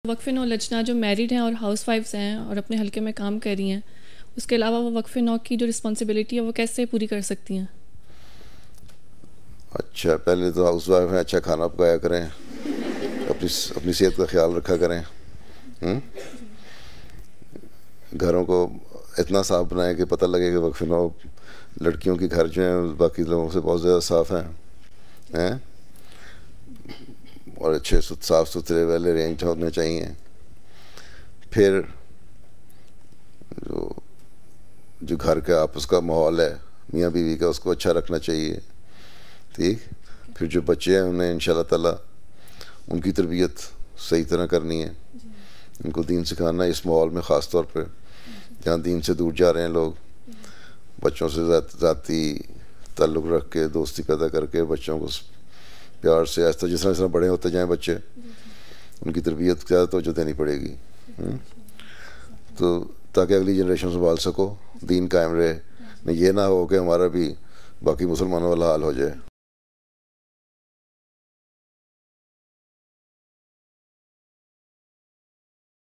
وقف نو لجنا جو میریڈ ہیں اور ہاؤس وائفز ہیں اور اپنے حلقے میں کام کر رہی ہیں، اس کے علاوہ وہ وقف نو کی جو رسپانسبلٹی ہے وہ کیسے پوری کر سکتی ہیں؟ اچھا، پہلے تو ہاؤس وائف ہیں، اچھا کھانا پکایا کریں، اپنی صحت کا خیال رکھا کریں، گھروں کو اتنا صاف بنائیں کہ پتہ لگے کہ وقف نو لڑکیوں کے گھر جو ہیں باقی لوگوں سے بہت زیادہ صاف ہیں اور اچھے صاف ستھرے ویل ارینج ہونے چاہیے. پھر جو گھر کا آپس کا ماحول ہے میاں بیوی کا، اس کو اچھا رکھنا چاہیے. ٹھیک. پھر جو بچے ہیں انہیں انشاءاللہ تعالیٰ ان کی تربیت صحیح طرح کرنی ہے، ان کو دین سکھانا ہے. اس ماحول میں خاص طور پہ جہاں دین سے دور جا رہے ہیں لوگ، بچوں سے ذاتی تعلق رکھ کے دوستی پیدا کر کے بچوں کو پیار سے آہستہ جس طرح بڑے ہوتے جائیں بچے، ان کی تربیت زیادہ توجہ دینی پڑے گی تو تاکہ اگلی جنریشن سنبھال سکو، دین قائم رہے. یہ نہ ہو کہ ہمارا بھی باقی مسلمانوں والا حال ہو جائے.